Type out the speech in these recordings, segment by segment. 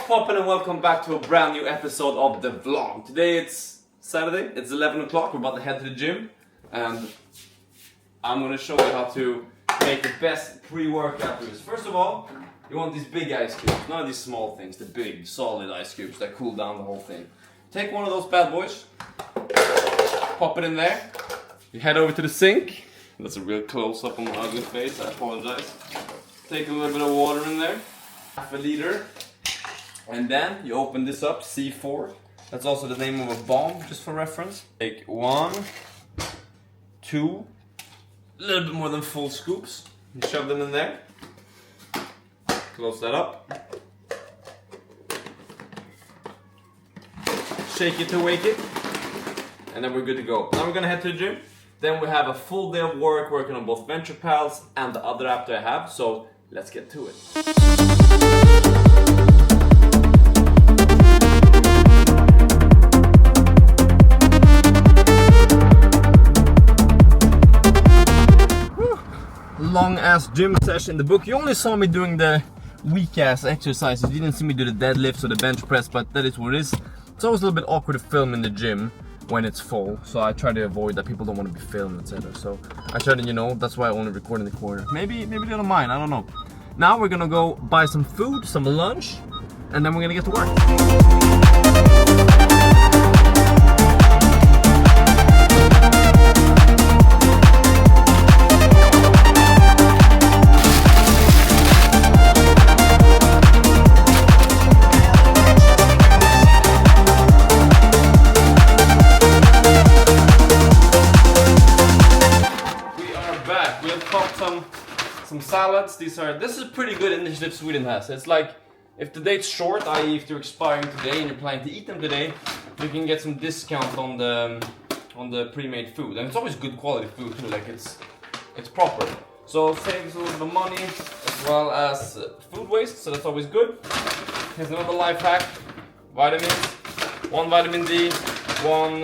poppin' and welcome back to a brand new episode of the vlog. Today it's Saturday, it's 11 o'clock, we're about to head to the gym and I'm gonna show you how to make the best pre-workout boost. First of all, you want these big ice cubes, none of these small things, the big solid ice cubes that cool down the whole thing. Take one of those bad boys, pop it in there, you head over to the sink. That's a real close-up on my ugly face, I apologize. Take a little bit of water in there, half a liter. And then you open this up, C4. That's also the name of a bomb, just for reference. Take 1, 2, a little bit more than full scoops. You shove them in there. Close that up. Shake it to wake it. And then we're good to go. Now we're gonna head to the gym. Then we have a full day of work working on both Venture Pals and the other app that I have. So let's get to it. Long ass gym session. In the book you only saw me doing the weak ass exercises. You didn't see me do the deadlifts or the bench press, but that is what it is. It's always a little bit awkward to film in the gym when it's full, so I try to avoid that. People don't want to be filmed, etc. So I try to, you know, that's why I only record in the corner. Maybe they don't mind, I don't know. Now we're gonna go buy some food, some lunch, and then we're gonna get to work. Some salads. This is a pretty good initiative Sweden has. It's like if the date's short, i.e. if they're expiring today and you're planning to eat them today, you can get some discount on the pre-made food, and it's always good quality food too. Like it's proper, so it saves a little bit of money as well as food waste. So that's always good. Here's another life hack: vitamins, 1 vitamin D, 1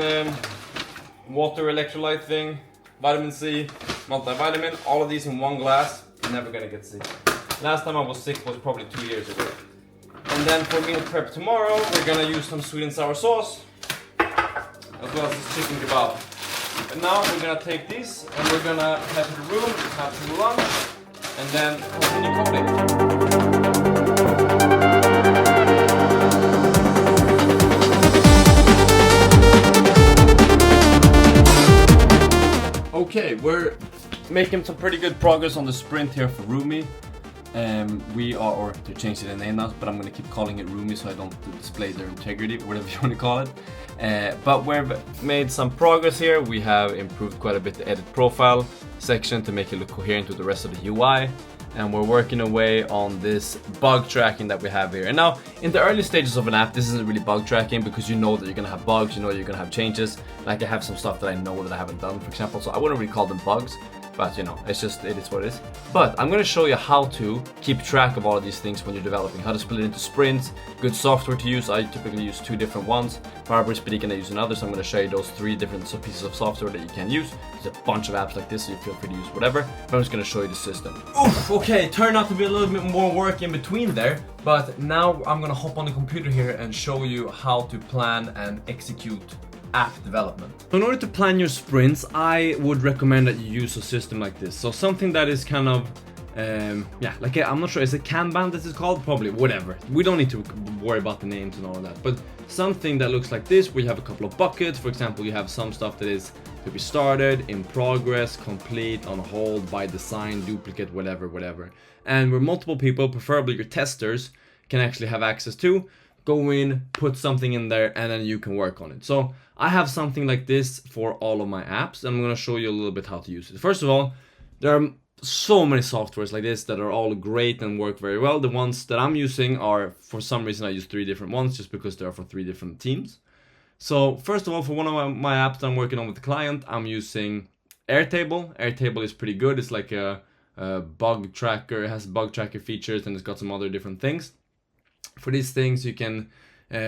water electrolyte thing, vitamin C, multivitamin. All of these in 1 glass. Never gonna get sick. Last time I was sick was probably 2 years ago. And then for meal prep tomorrow, we're gonna use some sweet and sour sauce, as well as this chicken kebab. And now we're gonna take these and we're gonna head to the room, have some lunch, and then continue coding. Okay, we're making some pretty good progress on the sprint here for Rumi. We are, or to change the name now, but I'm gonna keep calling it Rumi so I don't display their integrity, whatever you want to call it. But we've made some progress here. We have improved quite a bit the edit profile section to make it look coherent with the rest of the UI. And we're working away on this bug tracking that we have here. And now, in the early stages of an app, this isn't really bug tracking because you know that you're gonna have bugs, you know you're gonna have changes. Like I have some stuff that I know that I haven't done, for example, so I wouldn't really call them bugs. But you know, it is what it is. But I'm gonna show you how to keep track of all of these things when you're developing, how to split it into sprints, good software to use. I typically use 2 different ones. Barbara's speaking, I use another, so I'm gonna show you those 3 different pieces of software that you can use. There's a bunch of apps like this, so you feel free to use whatever. But I'm just gonna show you the system. Oof, okay, turned out to be a little bit more work in between there. But now I'm gonna hop on the computer here and show you how to plan and execute app development. So in order to plan your sprints, I would recommend that you use a system like this. So something that is kind of, like I'm not sure, is it Kanban this is called? Probably, whatever. We don't need to worry about the names and all of that. But something that looks like this, where you have a couple of buckets. For example, you have some stuff that is to be started, in progress, complete, on hold, by design, duplicate, whatever. And where multiple people, preferably your testers, can actually have access to. Go in, put something in there, and then you can work on it. So I have something like this for all of my apps, and I'm gonna show you a little bit how to use it. First of all, there are so many softwares like this that are all great and work very well. The ones that I'm using are, for some reason I use 3 different ones just because they're for 3 different teams. So first of all, for one of my apps that I'm working on with the client, I'm using Airtable. Airtable is pretty good. It's like a bug tracker. It has bug tracker features and it's got some other different things. For these things, you can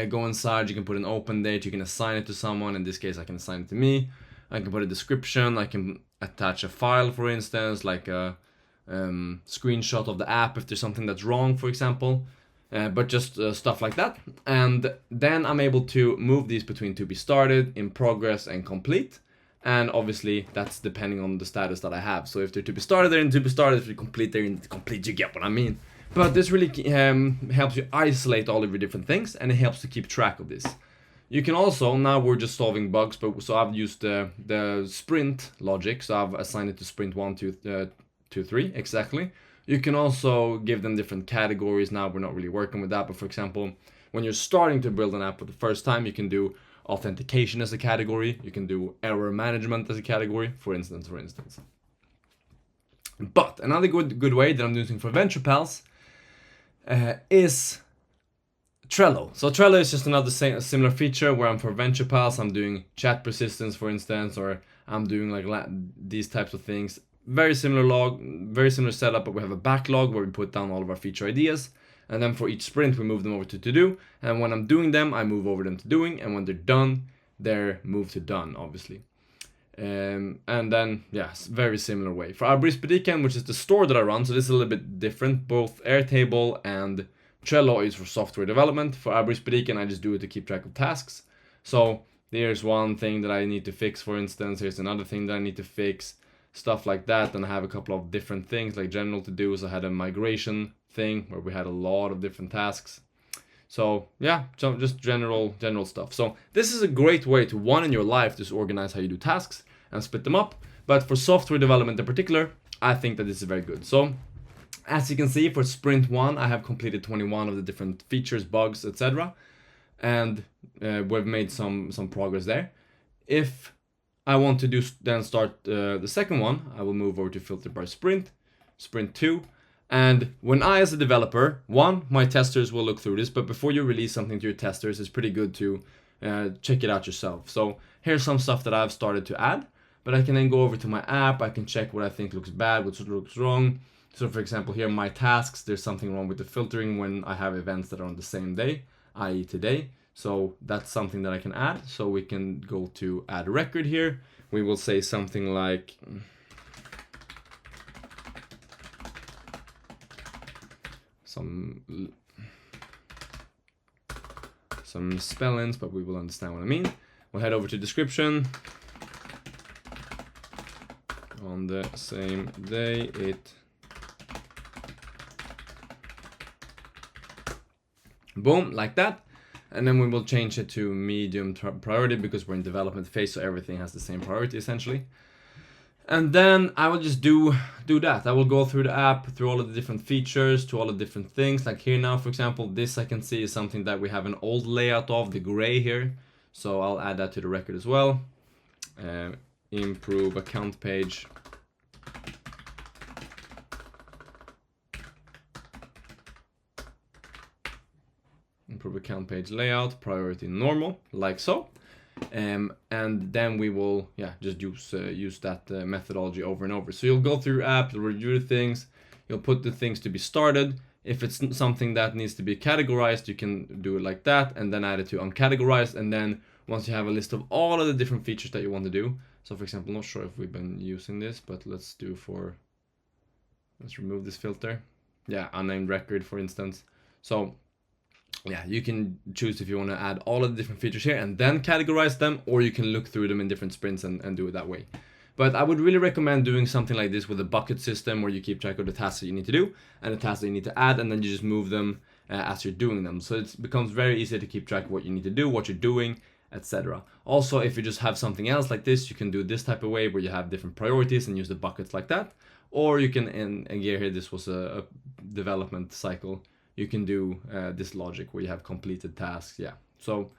go inside, you can put an open date, you can assign it to someone. In this case, I can assign it to me. I can put a description, I can attach a file, for instance, like a screenshot of the app if there's something that's wrong, for example. but just stuff like that. And then I'm able to move these between to be started, in progress, and complete. And obviously that's depending on the status that I have. So if they're to be started, they're in to be started. If they're complete, they're in complete. You get what I mean. But this really helps you isolate all of your different things, and it helps to keep track of this. You can also, now we're just solving bugs, but so I've used the sprint logic. So I've assigned it to sprint 1, 2, 3 exactly. You can also give them different categories. Now we're not really working with that, but for example, when you're starting to build an app for the first time, you can do authentication as a category. You can do error management as a category, for instance. But another good way that I'm using for Venture Pals is Trello. So Trello is just another similar feature where I'm for Venture Pals, I'm doing chat persistence, for instance, or I'm doing like these types of things. Very similar setup, but we have a backlog where we put down all of our feature ideas. And then for each sprint, we move them over to to-do. And when I'm doing them, I move over them to doing. And when they're done, they're moved to done, obviously. And then, yes, very similar way. For Arbeidsbediening, which is the store that I run, so this is a little bit different. Both Airtable and Trello is for software development. For Arbeidsbediening, I just do it to keep track of tasks. So here's one thing that I need to fix, for instance. Here's another thing that I need to fix. Stuff like that. And I have a couple of different things like general to-dos. I had a migration thing where we had a lot of different tasks. So yeah, so just general stuff. So this is a great way to, one, in your life, just organize how you do tasks and split them up. But for software development in particular, I think that this is very good. So as you can see, for sprint 1, I have completed 21 of the different features, bugs, etc. And we've made some progress there. If I want to then start the second one, I will move over to filter by sprint 2. And when I, as a developer, my testers will look through this, but before you release something to your testers, it's pretty good to check it out yourself. So here's some stuff that I've started to add, but I can then go over to my app, I can check what I think looks bad, what looks wrong. So for example, here my tasks, there's something wrong with the filtering when I have events that are on the same day, i.e. today. So that's something that I can add. So we can go to add record here. We will say something like some spellings, but we will understand what I mean. We'll head over to description. On the same day, boom, like that. And then we will change it to medium priority because we're in development phase, so everything has the same priority essentially. And then I will just do that. I will go through the app, through all of the different features, to all the different things. Like here now, for example, this I can see is something that we have an old layout of, the gray here. So I'll add that to the record as well. Improve account page. Improve account page layout, priority normal, like so. And then we will just use that methodology over and over. So you'll go through your app, you'll review the things, you'll put the things to be started. If it's something that needs to be categorized, you can do it like that and then add it to uncategorized. And then once you have a list of all of the different features that you want to do. So for example, not sure if we've been using this, but let's remove this filter. Yeah, unnamed record, for instance. So yeah, you can choose if you want to add all of the different features here and then categorize them, or you can look through them in different sprints and do it that way. But I would really recommend doing something like this with a bucket system where you keep track of the tasks that you need to do and the tasks that you need to add, and then you just move them as you're doing them. So it becomes very easy to keep track of what you need to do, what you're doing, etc. Also, if you just have something else like this, you can do this type of way where you have different priorities and use the buckets like that. Or you can, and here this was a development cycle, you can do this logic where you have completed tasks. Yeah, so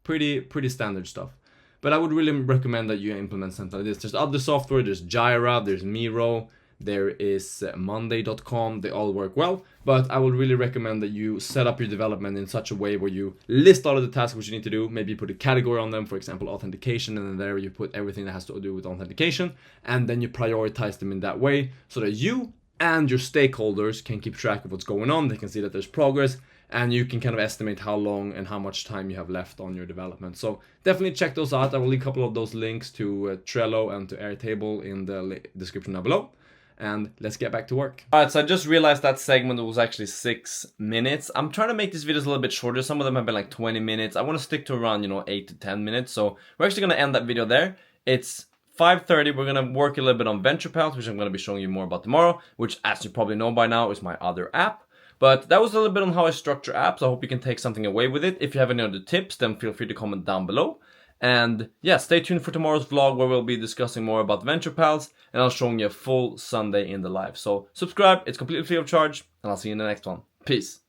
pretty standard stuff. But I would really recommend that you implement something like this. There's other software, there's Jira, there's Miro, there is Monday.com, they all work well. But I would really recommend that you set up your development in such a way where you list all of the tasks which you need to do, maybe put a category on them, for example, authentication, and then there you put everything that has to do with authentication, and then you prioritize them in that way so that you and your stakeholders can keep track of what's going on. They can see that there's progress, and you can kind of estimate how long and how much time you have left on your development. So definitely check those out. I will leave a couple of those links to Trello and to Airtable in the description down below. and let's get back to work. Alright, so I just realized that segment was actually 6 minutes. I'm trying to make these videos a little bit shorter. Some of them have been like 20 minutes. I want to stick to around, 8 to 10 minutes. So we're actually going to end that video there. It's 5:30. We're going to work a little bit on Venture Pals, which I'm going to be showing you more about tomorrow, which, as you probably know by now, is my other app. But that was a little bit on how I structure apps. I hope you can take something away with it. If you have any other tips, then feel free to comment down below. And yeah, stay tuned for tomorrow's vlog where we'll be discussing more about Venture Pals, and I'll show you a full Sunday in the life. So subscribe, it's completely free of charge, and I'll see you in the next one. Peace.